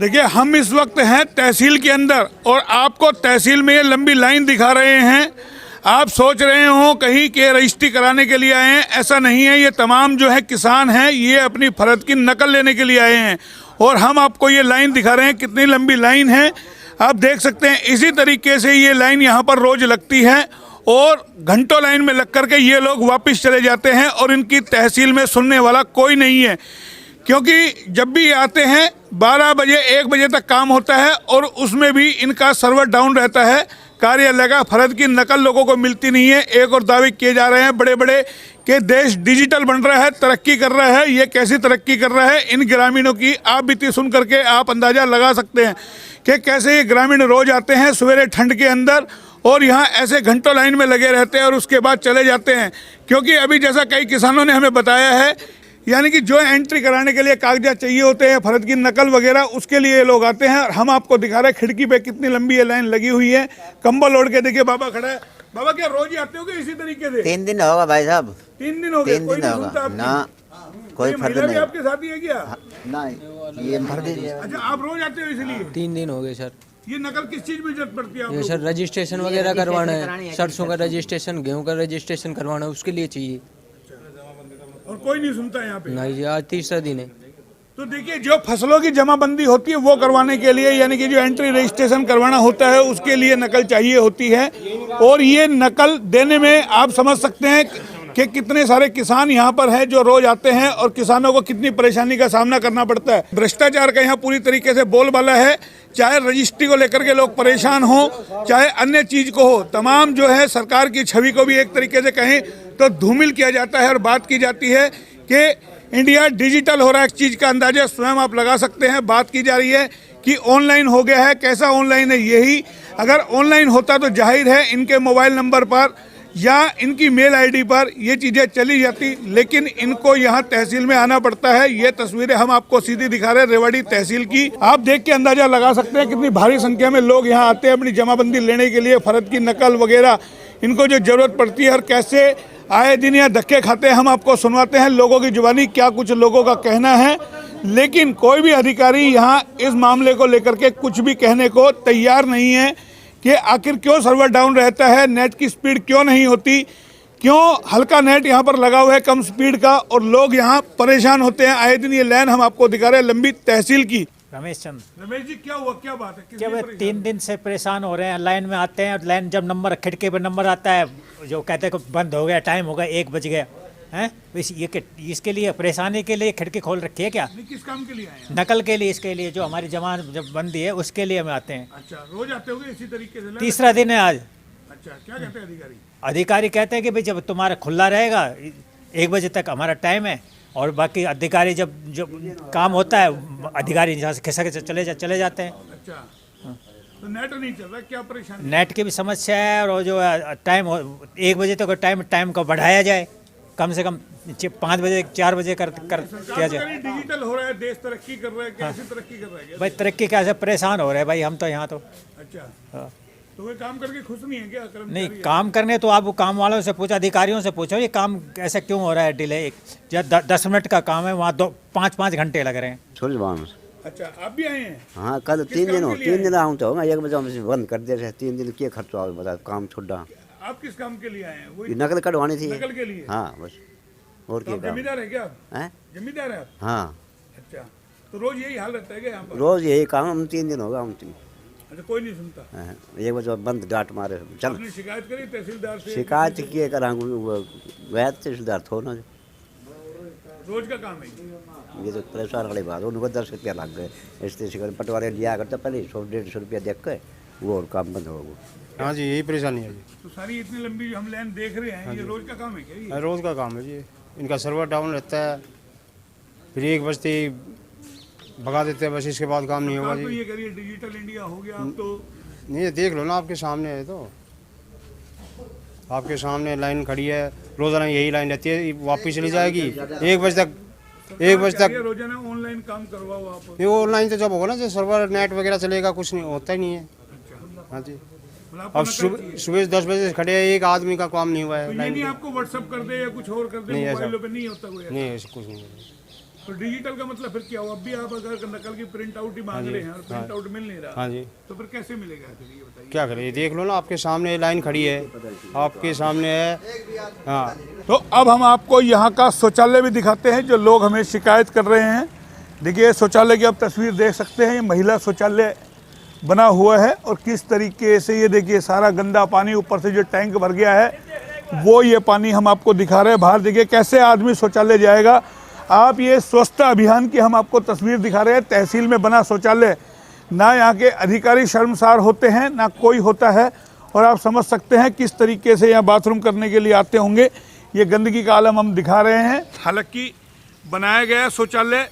देखिए, हम इस वक्त हैं तहसील के अंदर और आपको तहसील में ये लंबी लाइन दिखा रहे हैं। आप सोच रहे हो कहीं के रजिस्ट्री कराने के लिए आए हैं, ऐसा नहीं है। ये तमाम जो है किसान हैं, ये अपनी फर्ज की नकल लेने के लिए आए हैं और हम आपको ये लाइन दिखा रहे हैं। कितनी लंबी लाइन है आप देख सकते हैं। इसी तरीके से ये लाइन यहाँ पर रोज लगती है और घंटों लाइन में लग करके ये लोग वापस चले जाते हैं और इनकी तहसील में सुनने वाला कोई नहीं है, क्योंकि जब भी आते हैं 12 बजे 1 बजे तक काम होता है और उसमें भी इनका सर्वर डाउन रहता है। कार्यालय का फर्ज की नकल लोगों को मिलती नहीं है। एक और दावे किए जा रहे हैं बड़े बड़े कि देश डिजिटल बन रहा है, तरक्की कर रहा है। ये कैसी तरक्की कर रहा है? इन ग्रामीणों की आप बीती सुन करके आप अंदाज़ा लगा सकते हैं कि कैसे ये ग्रामीण रोज आते हैं सवेरे ठंड के अंदर और यहाँ ऐसे घंटों लाइन में लगे रहते हैं और उसके बाद चले जाते हैं। क्योंकि अभी जैसा कई किसानों ने हमें बताया है, यानी कि जो एंट्री कराने के लिए कागजात चाहिए होते हैं, फर्ज की नकल वगैरह, उसके लिए ये लोग आते हैं। और हम आपको दिखा रहे हैं खिड़की पे कितनी लंबी ये लाइन लगी हुई है। कंबल ओढ़ के देखिए बाबा खड़ा है। बाबा क्या रोज ही आते हो इसी तरीके से? 3 दिन होगा भाई साहब। 3 दिन हो गए? 3 दिन होगा ना, कोई फर्क नहीं। आपके साथ ही है क्या? नहीं, ये फर्क नहीं। अच्छा, आप रोज आते हो इसलिए? 3 दिन हो गए सर। ये नकल किस चीज में जरूरत पड़ती है? ये सर रजिस्ट्रेशन वगैरह करवाना है, सरसों का रजिस्ट्रेशन, गेहूं का रजिस्ट्रेशन करवाना है, उसके लिए चाहिए। और कोई नहीं सुनता यहाँ पे? नहीं जी, आज तीसरा दिन है। तो देखिए, जो फसलों की जमाबंदी होती है वो करवाने के लिए, यानी कि जो एंट्री रजिस्ट्रेशन करवाना होता है उसके लिए नकल चाहिए होती है। और ये नकल देने में आप समझ सकते हैं कि कितने सारे किसान यहाँ पर हैं जो रोज आते हैं और किसानों को कितनी परेशानी का सामना करना पड़ता है। भ्रष्टाचार का यहाँ पूरी तरीके से बोलबाला है। चाहे रजिस्ट्री को लेकर के लोग परेशान हो, चाहे अन्य चीज को हो, तमाम जो है सरकार की छवि को भी एक तरीके से कहें तो धूमिल किया जाता है और बात की जाती है कि इंडिया डिजिटल हो रहा है। एक चीज़ का अंदाजा स्वयं आप लगा सकते हैं। बात की जा रही है कि ऑनलाइन हो गया है। कैसा ऑनलाइन है? यही अगर ऑनलाइन होता तो जाहिर है इनके मोबाइल नंबर पर या इनकी मेल आईडी पर ये चीज़ें चली जाती, लेकिन इनको यहाँ तहसील में आना पड़ता है। ये तस्वीरें हम आपको सीधी दिखा रहे हैं रेवाड़ी तहसील की। आप देख के अंदाजा लगा सकते हैं कितनी भारी संख्या में लोग यहाँ आते हैं अपनी जमाबंदी लेने के लिए, फर्ज की नकल वगैरह इनको जो जरूरत पड़ती है। और कैसे आए दिन यहाँ धक्के खाते हैं हम आपको सुनवाते हैं लोगों की जुबानी, क्या कुछ लोगों का कहना है। लेकिन कोई भी अधिकारी यहाँ इस मामले को लेकर के कुछ भी कहने को तैयार नहीं है कि आखिर क्यों सर्वर डाउन रहता है, नेट की स्पीड क्यों नहीं होती, क्यों हल्का नेट यहाँ पर लगा हुआ है कम स्पीड का और लोग यहाँ परेशान होते हैं आए दिन। ये लाइन हम आपको दिखा रहे हैं लंबी तहसील की। रमेश चंद। रमेश जी, क्या हुआ, क्या बात है? क्या भाई 3 दिन से परेशान हो रहे हैं। लाइन में आते हैं और लाइन जब नंबर खिड़की पर नंबर आता है जो कहते हैं कि बंद हो गया, टाइम हो गया, 1 बज गया हैं। इसके लिए परेशानी के लिए खिड़की खोल रखी है क्या? किस काम के लिए आए हैं? नकल के लिए, इसके लिए जो हमारी जमा जब बंदी है उसके लिए हम आते हैं। अच्छा, रोज आते होंगे इसी तरीके से? तीसरा दिन है आज। अच्छा, क्या कहते हैं अधिकारी? अधिकारी कहते हैं कि भाई जब तुम्हारा खुला रहेगा 1 बजे तक हमारा टाइम है, और बाकी अधिकारी जब काम होता है अधिकारी यहाँ से खिसक के चले जाते हैं। अच्छा, तो नेट नहीं चल रहा, क्या परेशानी? नेट की भी समस्या है और जो टाइम 1 बजे तक टाइम को बढ़ाया जाए, कम से कम 5 बजे 4 बजे कर किया जाए। डिजिटल हो रहा है, देश तरक्की कर रहा है, कैसे तरक्की कर रहा है? भाई तरक्की कैसे, परेशान हो रहे हैं भाई हम तो यहाँ तो। अच्छा, हाँ। तो वे काम करके खुश नहीं है क्या? नहीं, काम करने तो आप काम वालों से पूछो, अधिकारियों से पूछो ये काम ऐसा क्यों हो रहा है डिले। 10 मिनट का काम है वहाँ 5-5 घंटे लग रहे हैं। अच्छा, आप भी आए हैं? हाँ, कल 3 दिन आऊँ तो होगा। 1 बजे बंद कर दे रहे 3 दिन, क्या खर्चा होगा बता, काम छोड़ा। आप किस काम के लिए आए हैं? वही नकल कटवानी थी। नकल के लिए? हाँ बस, और क्या। जमींदार है क्या? हैं? जमींदार है आप? हाँ। अच्छा, तो रोज यही हाल रहता है क्या यहाँ पर? रोज यही काम, हम 3 दिन होगा हम 3। अच्छा, कोई नहीं सुनता? 1 बजे बंद, डांट मारे चल। आपने शिकायत करी तहसीलदार से? शिकायत किए करा वह तहसीलदार थो ना। रोज का काम है ये तो परेशान वाली बात। उनको 10 रुपया लग गए इसलिए पटवारी लिया करते पहले 100-150 रुपया देख के वो और काम बंद हो गया। हाँ जी, यही परेशानी है जी। तो सारी इतनी लंबी हम लाइन देख रहे हैं, ये रोज का काम है क्या? ये रोज़ का काम है जी। इनका सर्वर डाउन रहता है, फिर 1 बजते ही भगा देते हैं, बस इसके बाद काम नहीं होगा तो जी। ये करिए डिजिटल इंडिया हो गया अब तो। नहीं, देख लो ना, आपके सामने है तो, आपके सामने लाइन खड़ी है। रोज़ाना यही लाइन रहती है, वापस चली जाएगी 1 बजे तक। 1 बजे तक रोजाना ऑनलाइन काम करवाओ आप? नहीं, ऑनलाइन तो जब होगा ना, जो सर्वर नेट वगैरह चलेगा, कुछ नहीं होता ही नहीं है। हाँ जी, अब सुबह 10 बजे से खड़े हैं, एक आदमी का काम नहीं हुआ है। नहीं, आपको व्हाट्सएप कर दे या कुछ और कर दे, मोबाइलों पे नहीं होता कोई? नहीं, ऐसा कुछ नहीं। तो डिजिटल का मतलब फिर क्या हुआ? अब भी आप अगर नकल की प्रिंट आउट ही मांग रहे हैं और प्रिंट आउट मिल नहीं रहा, हाँ जी, तो फिर कैसे मिलेगा? फिर ये बताइए। क्या करें, देख लो ना, आपके सामने लाइन खड़ी है, आपके सामने है। हाँ, तो अब हम आपको यहाँ का शौचालय भी दिखाते हैं जो लोग हमें शिकायत कर रहे हैं। देखिए शौचालय की आप तस्वीर देख सकते हैं, ये महिला शौचालय बना हुआ है और किस तरीके से ये देखिए सारा गंदा पानी, ऊपर से जो टैंक भर गया है वो ये पानी हम आपको दिखा रहे हैं। बाहर देखिए कैसे आदमी शौचालय जाएगा। आप ये स्वच्छता अभियान की हम आपको तस्वीर दिखा रहे हैं। तहसील में बना शौचालय, ना यहाँ के अधिकारी शर्मसार होते हैं ना कोई होता है, और आप समझ सकते हैं किस तरीके से यहाँ बाथरूम करने के लिए आते होंगे। ये गंदगी का आलम हम दिखा रहे हैं। हालांकि बनाया गया शौचालय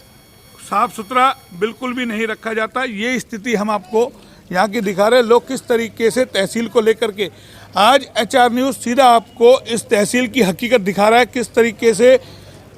साफ सुथरा बिल्कुल भी नहीं रखा जाता। ये स्थिति हम आपको यहाँ की दिखा रहे हैं। लोग किस तरीके से तहसील को लेकर के, आज HR न्यूज़ सीधा आपको इस तहसील की हकीकत दिखा रहा है। किस तरीके से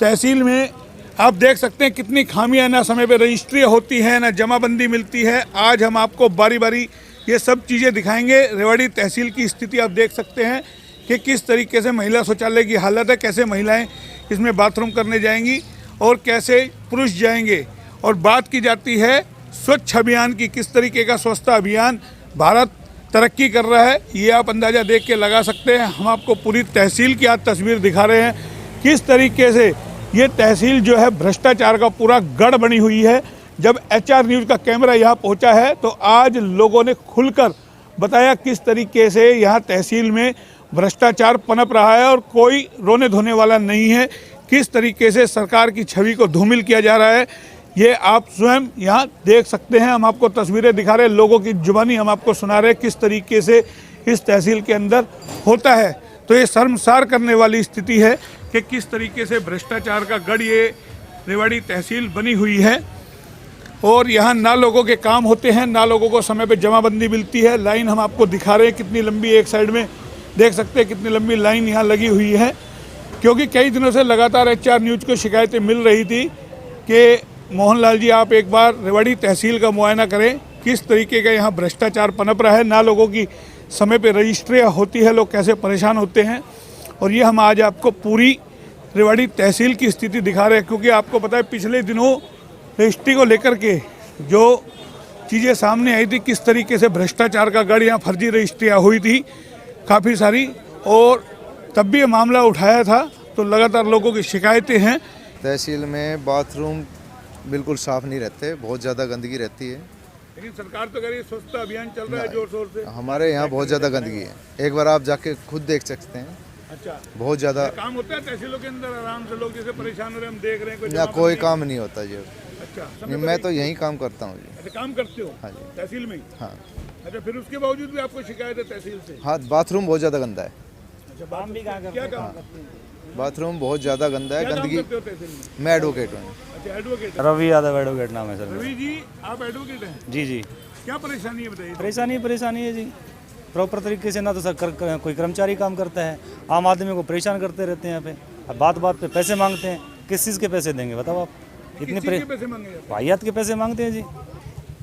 तहसील में आप देख सकते हैं कितनी खामियां, ना समय पे रजिस्ट्री होती है, ना जमाबंदी मिलती है। आज हम आपको बारी बारी ये सब चीज़ें दिखाएंगे। रेवाड़ी तहसील की स्थिति आप देख सकते हैं कि किस तरीके से महिला शौचालय की हालत है, कैसे महिलाएं इसमें बाथरूम करने जाएंगी और कैसे पुरुष जाएंगे। और बात की जाती है स्वच्छ अभियान की, किस तरीके का स्वच्छता अभियान भारत तरक्की कर रहा है, ये आप अंदाज़ा देख के लगा सकते हैं। हम आपको पूरी तहसील की आज तस्वीर दिखा रहे हैं किस तरीके से ये तहसील जो है भ्रष्टाचार का पूरा गढ़ बनी हुई है। जब HR न्यूज़ का कैमरा यहाँ पहुँचा है तो आज लोगों ने खुलकर बताया किस तरीके से यहाँ तहसील में भ्रष्टाचार पनप रहा है और कोई रोने धोने वाला नहीं है। किस तरीके से सरकार की छवि को धूमिल किया जा रहा है ये आप स्वयं यहाँ देख सकते हैं। हम आपको तस्वीरें दिखा रहे हैं, लोगों की जुबानी हम आपको सुना रहे हैं किस तरीके से इस तहसील के अंदर होता है। तो ये शर्मसार करने वाली स्थिति है कि किस तरीके से भ्रष्टाचार का गढ़ ये रेवाड़ी तहसील बनी हुई है। और यहाँ ना लोगों के काम होते हैं, ना लोगों को समय पे जमाबंदी मिलती है। लाइन हम आपको दिखा रहे हैं कितनी लंबी, एक साइड में देख सकते हैं कितनी लंबी लाइन यहाँ लगी हुई है। क्योंकि कई दिनों से लगातार HR न्यूज़ को शिकायतें मिल रही थी कि मोहनलाल जी आप एक बार रेवाड़ी तहसील का मुआयना करें, किस तरीके का यहाँ भ्रष्टाचार पनप रहा है, ना लोगों की समय पे रजिस्ट्रियाँ होती है, लोग कैसे परेशान होते हैं। और ये हम आज आपको पूरी रेवाड़ी तहसील की स्थिति दिखा रहे हैं। क्योंकि आपको पता है पिछले दिनों रजिस्ट्री को लेकर के जो चीज़ें सामने आई थी, किस तरीके से भ्रष्टाचार का गढ़, यहाँ फर्जी रजिस्ट्रियाँ हुई थी काफ़ी सारी, और तब भी ये मामला उठाया था। तो लगातार लोगों की शिकायतें हैं। तहसील में बाथरूम बिल्कुल साफ़ नहीं रहते, बहुत ज़्यादा गंदगी रहती है। लेकिन सरकार तो कह रही है स्वच्छता अभियान चल रहा है जोर शोर से। हमारे यहाँ बहुत ज़्यादा गंदगी है, एक बार आप जाके खुद देख सकते हैं। अच्छा, बहुत ज़्यादा काम होता है तहसीलों के अंदर आराम से, लोग जैसे परेशान हो रहे हैं हम देख रहे हैं, ना कोई काम नहीं होता जी। अच्छा, नहीं, मैं तो यहीं काम करता हूँ जी। अच्छा काम करते हो? हाँ जी। तहसील में ही? हाँ अच्छा, फिर उसके बावजूद भी आपको शिकायत है तहसील से? हाँ, बाथरूम बहुत ज़्यादा गंदा है। अच्छा, काम भी क्या काम करते हैं? बाथरूम बहुत ज़्यादा गंदा है, क्या काम गंदगी। करते हो तहसील में? मैं एडवोकेट हूँ। अच्छा, एडवोकेट है। रवि यादव एडवोकेट नाम है सर। रवि जी आप एडवोकेट हैं? जी जी। क्या परेशानी है बताइए? परेशानी है जी, प्रॉपर तरीके से ना तो सर कोई कर्मचारी काम करता है, आम आदमी को परेशान करते रहते हैं यहाँ पे। अब बात बात पे पैसे मांगते हैं, किस चीज़ के पैसे देंगे बताओ आप? इतने पैसे मांगे जाते हैं? वाहियात के पैसे मांगते हैं जी,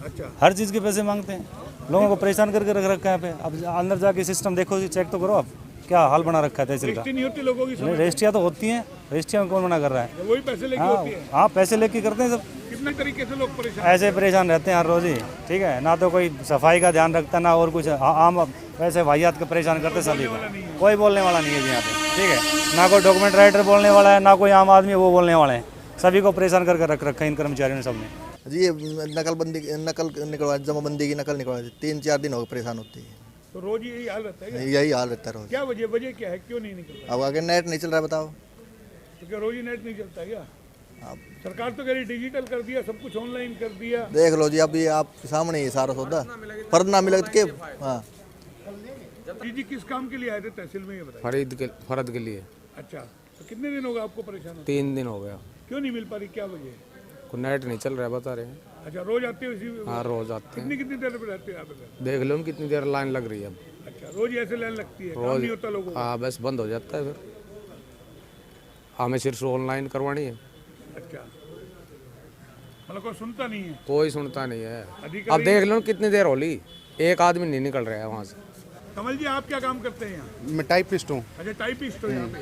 अच्छा, हर चीज़ के पैसे मांगते हैं। लोगों को परेशान करके रख रखा है यहाँ पे। अब अंदर जाके सिस्टम देखो जी, चेक तो करो आप, क्या हाल बना रखा है तहसील का। नहीं होती लोगों की समझ? रजिस्ट्रियाँ तो होती हैं, रजिस्ट्रियाँ में कौन मना कर रहा है? वही पैसे लेके हाँ होती है। हाँ, पैसे लेके करते हैं सब। कितने तरीके से लोग परेशान? ऐसे परेशान रहते हैं हर रोज़ ही, ठीक है ना, तो कोई सफाई का ध्यान रखता ना और कुछ, आम वैसे वाहियात के परेशान करते सभी को। कोई बोलने वाला नहीं है जी यहाँ पे, ठीक है ना, कोई डॉक्यूमेंट राइटर बोलने वाला है, ना कोई आम आदमी वो बोलने वाले हैं। सभी को परेशान करके रख रखा है इन कर्मचारियों ने सबने जी। ये नकल निकलवा, जमाबंदी की नकल निकलवा, 3-4 दिन हो गए परेशान होते हैं। तो रोज यही हाल रहता है क्या? यही हाल रहता है रोज। क्या वजह क्या है, क्यों नहीं निकल रहा? अब आगे नेट नहीं चल रहा है, बताओ। तो क्या रोज ही नेट नहीं चलता क्या? अब सरकार तो कह रही डिजिटल कर दिया, सब कुछ ऑनलाइन कर दिया। देख लो जी, अभी आप सामने ही सारा सौदा, फर्द ना मिले तो के। हाँ जी, किस काम के लिए आए थे तहसील में ये बताइए? फर्द के लिए। अच्छा, तो कितने दिन हो गए आपको परेशान होते? 3 दिन हो गया, क्यों नहीं मिल पा रही, क्या वजह है? को नेट नहीं चल रहा है बता रहे हैं। अच्छा, रोज आते हो इसी? हाँ रोज आते हैं, कितनी देर पे रहते हो यहाँ पे? देख लो कितनी देर लाइन लग रही है अब। अच्छा, रोज ऐसे लाइन लगती है, काम रोज नहीं होता लोगों को? हाँ बस बंद हो जाता है फिर, हमें सिर्फ ऑनलाइन करवानी है। अच्छा, मतलब कोई सुनता नहीं है? कोई सुनता नहीं है। अब अधिकारी देख लो कितनी देर होली, एक आदमी नहीं निकल रहा है वहाँ से। कमल जी, आप क्या काम करते हैं यहाँ? मैं टाइपिस्ट हूँ। अच्छा, टाइपिस्ट हो यहाँ पे।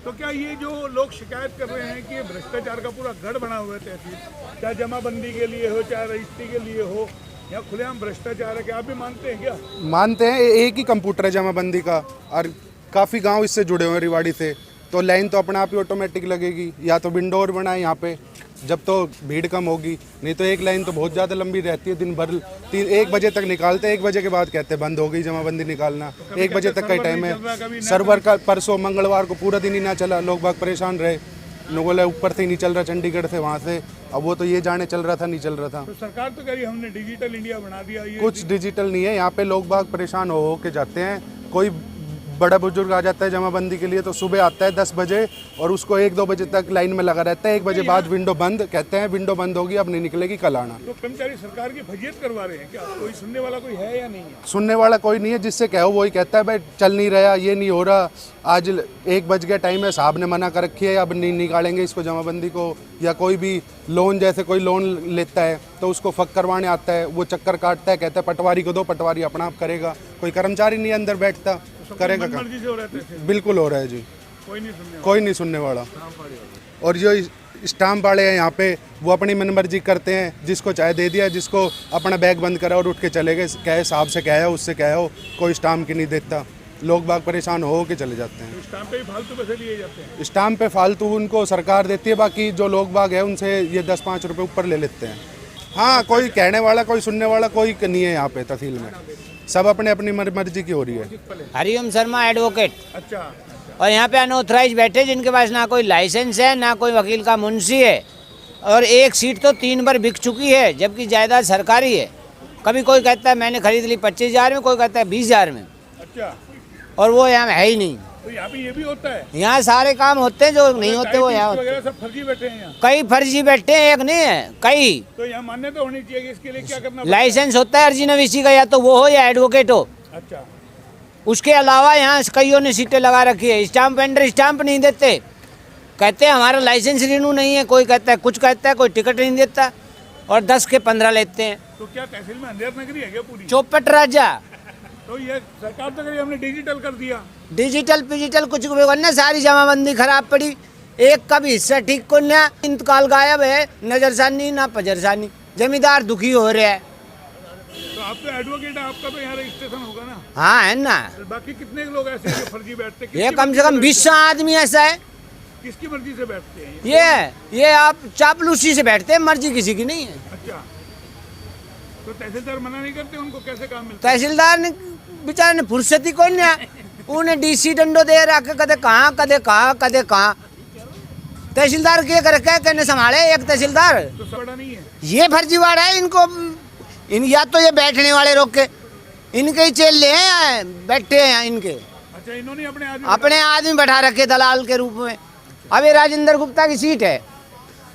तो क्या ये जो लोग शिकायत कर रहे हैं कि ये भ्रष्टाचार का पूरा गढ़ बना हुआ है तहसील, चाहे जमाबंदी के लिए हो चाहे रजिस्ट्री के लिए हो, यहाँ खुलेआम भ्रष्टाचार है, क्या आप भी मानते हैं क्या? मानते हैं, एक ही कंप्यूटर है जमाबंदी का और काफ़ी गांव इससे जुड़े हुए हैं रिवाड़ी से, तो लाइन तो अपने आप ही ऑटोमेटिक लगेगी। या तो विंडो और बनाए यहाँ पे, जब तो भीड़ कम होगी, नहीं तो एक लाइन तो बहुत ज़्यादा लंबी रहती है। दिन भर 1 बजे तक निकालते हैं, 1 बजे के बाद कहते हैं बंद हो गई जमाबंदी निकालना। 1 बजे तक का ही टाइम है। सर्वर का परसों मंगलवार को पूरा दिन ही ना चला, लोग बाग परेशान रहे। लोगों ने ऊपर से ही नहीं चल रहा, चंडीगढ़ से वहाँ से, अब वो तो ये जाने चल रहा था नहीं चल रहा था। तो सरकार तो कह रही हमने डिजिटल इंडिया बना दिया, ये कुछ डिजिटल नहीं है यहाँ पे। लोग बाग परेशान हो के जाते हैं। कोई बड़ा बुजुर्ग आ जाता है जमाबंदी के लिए तो सुबह आता है 10 बजे और उसको 1-2 बजे तक लाइन में लगा रहता है। 1 बजे बाद विंडो बंद, कहते हैं विंडो बंद होगी, अब नहीं निकलेगी, कल आना। तो कर्मचारी सरकार की फजीयत करवा रहे हैं क्या? कोई सुनने वाला कोई है या नहीं है? सुनने वाला कोई नहीं है, जिससे कहो वही कहता है भाई चल नहीं रहा, ये नहीं हो रहा, आज 1 बज गया टाइम है, साहब ने मना कर रखी है, अब नहीं निकालेंगे इसको जमाबंदी को। या कोई भी लोन, जैसे कोई लोन लेता है तो उसको फक करवाने आता है, वो चक्कर काटता है, कहता है पटवारी को दो, पटवारी अपना आप करेगा। कोई कर्मचारी नहीं अंदर बैठता, करेगा काम। मर्जी से हो रहे थे? बिल्कुल हो रहा है जी, कोई नहीं सुनने वाला। और जो स्टाम्प वाले हैं यहाँ पे, वो अपनी मनमर्जी करते हैं, जिसको चाहे दे दिया, जिसको अपना बैग बंद करा और उठ के चले गए। कहे साहब से कहे, उससे कहे, कोई स्टाम्प की नहीं देता। लोग बाग परेशान हो के चले जाते हैं। स्टाम्प पे फालतू पैसे लिए जाते हैं? स्टाम्प पे फालतू उनको सरकार देती है, बाकी जो लोग बाग है उनसे ये 10-5 रुपये ऊपर ले लेते हैं। हाँ, कोई कहने वाला, कोई सुनने वाला कोई नहीं है यहाँ पे तहसील में, सब अपने अपनी मर्जी की हो रही है। हरिओम शर्मा एडवोकेट। अच्छा। और यहाँ पे अनऑथराइज बैठे, जिनके पास ना कोई लाइसेंस है ना कोई वकील का मुंशी है, और एक सीट तो 3 बार बिक चुकी है, जबकि जायदाद सरकारी है। कभी कोई कहता है मैंने खरीद ली 25,000 में, कोई कहता है 20,000 में। अच्छा। और वो यहाँ है ही नहीं। तो यहाँ पे ये भी होता है? यहाँ सारे काम होते हैं, जो नहीं होते वो यहाँ होते हैं। सब फर्जी बैठे हैं यहाँ? कई फर्जी बैठे हैं, एक नहीं है, कई। तो यहाँ मान्यता तो होनी चाहिए कि इसके लिए क्या करना? लाइसेंस होता है अर्जी नवीसी का, या तो वो हो या एडवोकेट हो। अच्छा। उसके अलावा यहाँ कईयों ने सीटें लगा रखी है, स्टाम्प वेंडर स्टाम्प नहीं देते, कहते हैं हमारा लाइसेंस रिन्यू नहीं है, कोई कहता है कुछ कहता है, कोई टिकट नहीं देता, और 10 के 15 लेते हैं। तो क्या तहसील में अंधेर नगरी है क्या पूरी? चौपट राजा। तो ये सरकार तो करी हमने डिजिटल कर दिया। डिजिटल पिजिटल कुछ भी करना, सारी जमाबंदी खराब पड़ी, एक का भी हिस्सा ठीक को ना, इंतकाल गायब है, नजरसानी ना पजरसानी, जमींदार दुखी हो रहे हैं। तो आप तो एडवोकेट है, आपका तो यहाँ रजिस्ट्रेशन होगा ना? हाँ है ना। बाकी कितने लोग ऐसे हैं जो फर्जी बैठते हैं? ये कम से कम 20 आदमी ऐसा है। किसकी मर्जी से बैठते हैं? ये आप चापलूसी से बैठते हैं, मर्जी किसी की नहीं है। अच्छा। तो तहसीलदार मना नहीं करते, उनको कैसे काम मिलता? तहसीलदार ने बेचारे ने फुर्सती कौन है, उन्हें डीसी डंडो दे रखे, कदे कहाँ कदे कहाँ कदे कहाँ। तहसीलदार के कर कहने संभाले एक तहसीलदार, तो बड़ा नहीं है ये फर्जीवाड़ा है इनको। या तो ये बैठने वाले रोक के इनके ही चेल ले हैं, बैठे हैं इनके। अच्छा, इन्होंने अपने आदमी बैठा रखे दलाल के रूप में। अब ये राजेंद्र गुप्ता की सीट है,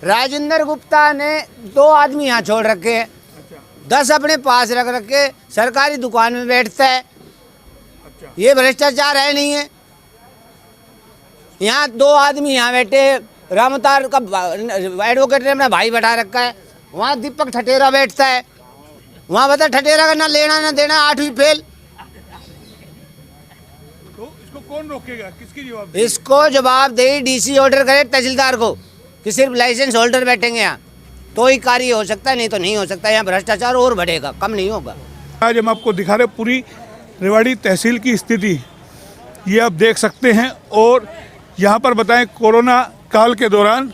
राजेंद्र गुप्ता ने 2 आदमी यहाँ छोड़ रखे हैं, 10 अपने पास रख रखे, सरकारी दुकान में बैठता है। ये भ्रष्टाचार है नहीं है? यहाँ 2 आदमी यहाँ बैठे, रामतार का एडवोकेट ने अपना भाई बैठा रखा है, वहाँ दीपक ठटेरा बैठता है, वहाँ बता ठटेरा का ना लेना ना देना, 8वीं फेल। तो इसको कौन रोकेगा, किसकी जवाब? इसको जवाब दे डीसी ऑर्डर करे तहसीलदार को कि सिर्फ लाइसेंस होल्डर बैठेंगे यहाँ, तो ही कार्य हो सकता है, नहीं तो नहीं हो सकता। यहाँ भ्रष्टाचार और बढ़ेगा, कम नहीं होगा। आज हम आपको दिखा रहे पूरी रेवाड़ी तहसील की स्थिति, ये आप देख सकते हैं। और यहाँ पर बताएं, कोरोना काल के दौरान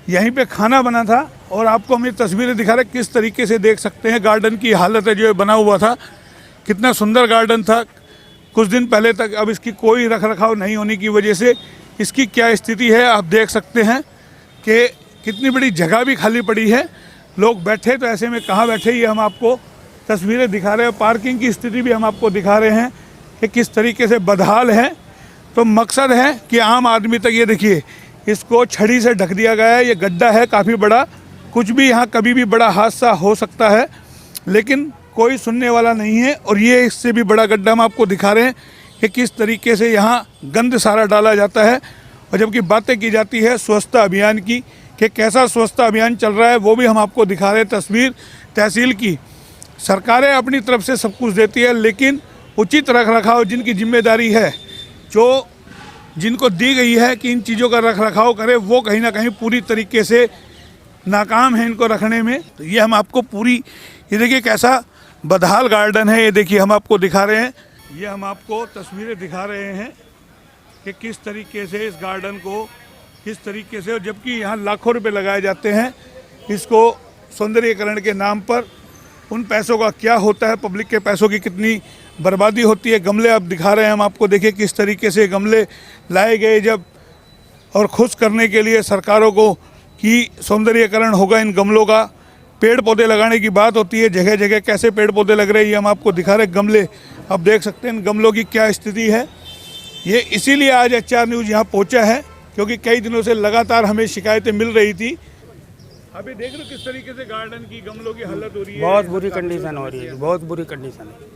यहीं पे खाना बना था, और आपको हम ये तस्वीरें दिखा रहे किस तरीके से देख सकते हैं गार्डन की हालत है। जो ये बना हुआ था, कितना सुंदर गार्डन था कुछ दिन पहले तक, अब इसकी कोई रख रखाव नहीं होने की वजह से इसकी क्या स्थिति है आप देख सकते हैं कि कितनी बड़ी जगह भी खाली पड़ी है, लोग बैठे तो ऐसे में कहाँ बैठे, ये हम आपको तस्वीरें दिखा रहे हैं। पार्किंग की स्थिति भी हम आपको दिखा रहे हैं कि किस तरीके से बदहाल है। तो मकसद है कि आम आदमी तक, ये देखिए इसको छड़ी से ढक दिया गया है, ये गड्ढा है काफ़ी बड़ा, कुछ भी यहाँ कभी भी बड़ा हादसा हो सकता है, लेकिन कोई सुनने वाला नहीं है। और ये इससे भी बड़ा गड्ढा हम आपको दिखा रहे हैं कि किस तरीके से यहाँ गंद सारा डाला जाता है। और जबकि बातें की जाती है स्वच्छता अभियान की कि कैसा स्वच्छता अभियान चल रहा है, वो भी हम आपको दिखा रहे हैं तस्वीर तहसील की। सरकारें अपनी तरफ से सब कुछ देती है, लेकिन उचित रख रखाव जिनकी जिम्मेदारी है, जो जिनको दी गई है कि इन चीज़ों का रख रखाव करें, वो कहीं ना कहीं पूरी तरीके से नाकाम है इनको रखने में। तो ये हम आपको पूरी, ये देखिए कैसा बदहाल गार्डन है, ये देखिए हम आपको दिखा रहे हैं, ये हम आपको तस्वीरें दिखा रहे हैं कि किस तरीके से इस गार्डन को, किस तरीके से, जबकि यहाँ लाखों रुपए लगाए जाते हैं इसको सौंदर्यीकरण के नाम पर। उन पैसों का क्या होता है, पब्लिक के पैसों की कितनी बर्बादी होती है। गमले आप दिखा रहे हैं हम आपको, देखिए किस तरीके से गमले लाए गए जब, और खुश करने के लिए सरकारों को कि सौंदर्यीकरण होगा इन गमलों का। पेड़ पौधे लगाने की बात होती है, जगह जगह कैसे पेड़ पौधे लग रहे हैं ये हम आपको दिखा रहे हैं। गमले आप देख सकते हैं इन गमलों की क्या स्थिति है। ये इसीलिए आज HR न्यूज़ यहाँ पहुँचा है, क्योंकि कई दिनों से लगातार हमें शिकायतें मिल रही थी। अभी देख लो किस तरीके से गार्डन की, गमलों की हालत हो रही है, बहुत बुरी कंडीशन हो रही है, बहुत बुरी कंडीशन है।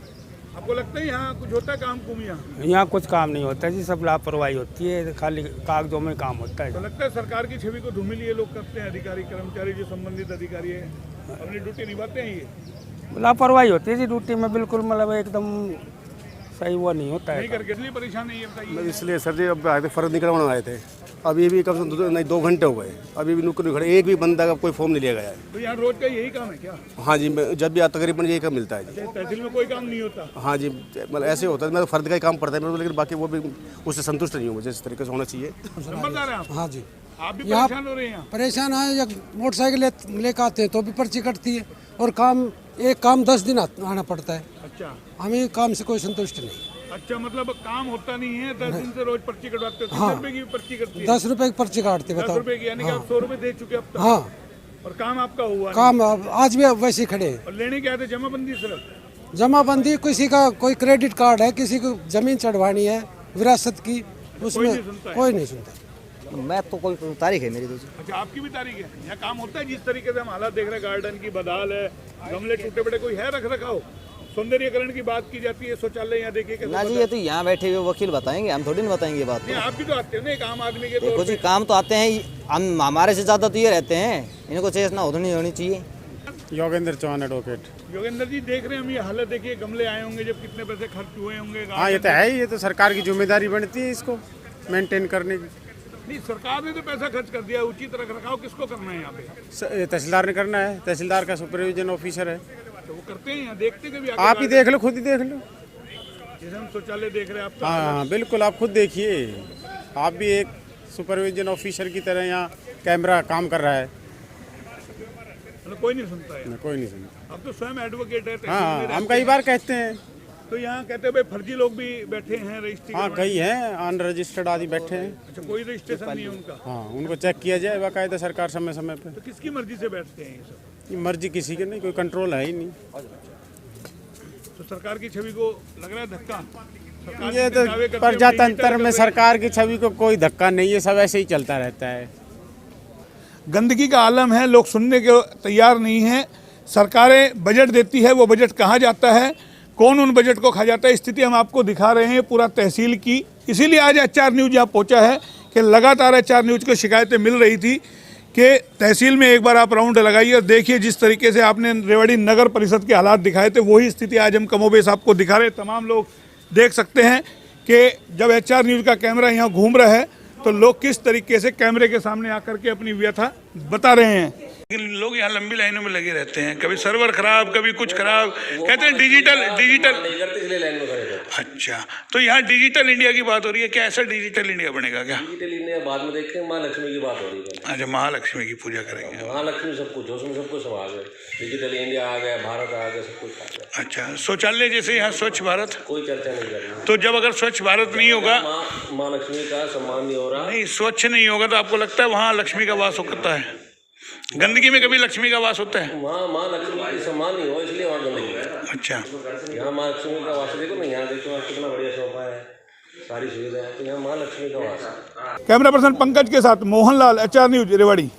आपको लगता है यहाँ कुछ होता है काम कुम? यहाँ कुछ काम नहीं होता जी, सब लापरवाही होती है, खाली कागजों में काम होता है। तो लगता है सरकार की छवि को धूमिल ये लोग करते हैं, अधिकारी कर्मचारी जो संबंधित अधिकारी है अपनी ड्यूटी निभाते हैं, ये लापरवाही होती है जी ड्यूटी में, बिल्कुल मतलब एकदम सही वो नहीं होता है। नहीं करके इसलिए परेशान है ये बताइए। इसलिए सर जी अब आए थे, फर्ज निकलवाने आए थे, अभी भी कम से कम नहीं 2 घंटे हो गए, अभी भी नुक्कड़ खड़े, एक भी बंदा का कोई फॉर्म नहीं लिया गया है। तो यहाँ रोज का यही काम है क्या? हाँ जी, जब भी तकरीबन यही काम मिलता है जी। तहसील में कोई काम नहीं होता? हाँ जी, मतलब ऐसे होता है, मैं तो फर्द का ही काम पड़ता है मेरे को, लेकिन बाकी वो भी उससे संतुष्ट नहीं हूँ मुझे, इस तरीके से होना चाहिए। नंबरदार हैं आप? हाँ जी, आप भी परेशान हो रहे हैं यहाँ? परेशान है, या मोटरसाइकिल लेकर आते हैं तो भी पर्ची कटती है, और काम एक काम 10 दिन आना पड़ता है। अच्छा, हमें काम से कोई संतुष्ट नहीं। अच्छा, मतलब काम होता नहीं है, 10 दिन से रोज पर्ची कटवाते हो? हाँ, 10 रुपए की पर्ची कटती है? 10 रुपए की पर्ची काटते, 10 बताओ। रुपए की, यानी कि आप 100 रुपए दे चुके अब तक? हाँ, और काम आपका हुआ काम आज भी वैसे ही खड़े हैं। और लेने के आए थे जमाबंदी सिर्फ? जमाबंदी, किसी का कोई क्रेडिट कार्ड है, किसी को जमीन चढ़वानी है विरासत की, उसमें कोई नहीं सुनता। मैं तो कोई तारीख है मेरी तो। अच्छा, आपकी भी तारीख है? यहाँ काम होता है जिस तरीके से हम हालात देख रहे हैं, गार्डन की बदहाल है, गमले टूटे पड़े, कोई है रख रखाव? सौंदर्यीकरण की बात की जाती है, शौचालय यहाँ देखिए ना जी, ये तो यहाँ बैठे हुए वकील बताएंगे, हम थोड़ी नहीं बताएंगे ये बात। नहीं, आप भी तो आते हो ना एक आम आदमी के तौर देखो जी, काम तो आते हैं, हम हमारे से ज़्यादा तो ये रहते हैं, इनको चेतना उतनी होनी चाहिए। योगेंद्र चौहान एडवोकेट। योगेंद्र जी, देख रहे हैं हम ये हालत, देखिए गमले आए होंगे, जब कितने पैसे खर्च हुए होंगे। हाँ ये तो है ही, ये तो सरकार की जिम्मेदारी बनती है इसको मेंटेन करने की। नहीं, सरकार ने तो पैसा खर्च कर दिया, उचित रख रखाव किसको करना है यहाँ पे? तहसीलदार ने करना है, तहसीलदार का सुपरविजन ऑफिसर है, तो वो करते हैं यहाँ, देखते कभी? आप ही देख लो, खुद ही देख लो। जैसे हम शौचालय देख रहे हैं आप, हाँ बिल्कुल, आप खुद देखिए, आप भी एक सुपरविजन ऑफिसर की तरह यहाँ कैमरा काम कर रहा है। मतलब कोई नहीं सुनता है? कोई नहीं सुनता। अब तो स्वयं एडवोकेट है। हाँ, हम कई बार कहते हैं। तो यहाँ कहते हैं भाई फर्जी लोग भी बैठे हैं रजिस्ट्री? हाँ, कई हैं अनरजिस्टर्ड आदि बैठे हैं। अच्छा, कोई रजिस्ट्रेशन नहीं है उनका? हाँ, उनको चेक किया जाए बाकायदा सरकार समय समय पे। तो किसकी मर्जी से बैठते हैं ये सब? ये मर्जी किसी की नहीं, कोई कंट्रोल है ही नहीं। तो सरकार की छवि को लग रहा है धक्का? ये तो प्रजातंत्र में सरकार की छवि को कोई धक्का नहीं है, सब ऐसे ही चलता रहता है। गंदगी का आलम है, लोग सुनने के तैयार नहीं हैं। सरकारें बजट देती है, वो बजट कहाँ जाता है, कौन उन बजट को खा जाता है, स्थिति हम आपको दिखा रहे हैं पूरा तहसील की। इसीलिए आज HR न्यूज़ यहाँ पहुँचा है कि लगातार HR न्यूज़ को शिकायतें मिल रही थी कि तहसील में एक बार आप राउंड लगाइए और देखिए जिस तरीके से आपने रेवाड़ी नगर परिषद के हालात दिखाए थे, वही स्थिति आज हम कमोबेश आपको दिखा रहे हैं। तमाम लोग देख सकते हैं कि जब HR न्यूज़ का कैमरा यहाँ घूम रहा है तो लोग किस तरीके से कैमरे के सामने आकर के अपनी व्यथा बता रहे हैं। लेकिन लोग यहाँ लंबी लाइनों में लगे रहते हैं, कभी सर्वर खराब, कभी कुछ खराब, कहते हैं डिजिटल। अच्छा, तो यहाँ डिजिटल इंडिया की बात हो रही है, क्या ऐसा डिजिटल इंडिया बनेगा क्या? डिजिटल इंडिया बाद में देखते हैं, महालक्ष्मी की बात हो रही है। अच्छा, महालक्ष्मी की पूजा करेंगे? महालक्ष्मी सब कुछ, उसमें सब कुछ आ गया, डिजिटल इंडिया आ गया, भारत आ गया, सब कुछ आ गया। अच्छा, शौचालय जैसे यहाँ स्वच्छ भारत, कोई चर्चा नहीं कर रही। तो जब अगर स्वच्छ भारत नहीं होगा, महालक्ष्मी का सम्मान नहीं हो रहा, नहीं स्वच्छ नहीं होगा, तो आपको लगता है वहाँ लक्ष्मी का वास होता है? गंदगी में कभी लक्ष्मी का वास होता है? वहाँ माँ लक्ष्मी का सम्मान नहीं हो, इसलिए वहाँ गंदगी है। अच्छा, यहाँ माँ लक्ष्मी का वास देखो ना, यहाँ देखो कितना बढ़िया शोभा है, सारी सुविधा है, तो यहाँ माँ लक्ष्मी का वास है। कैमरा पर्सन पंकज के साथ मोहनलाल, HR न्यूज़ रेवाड़ी।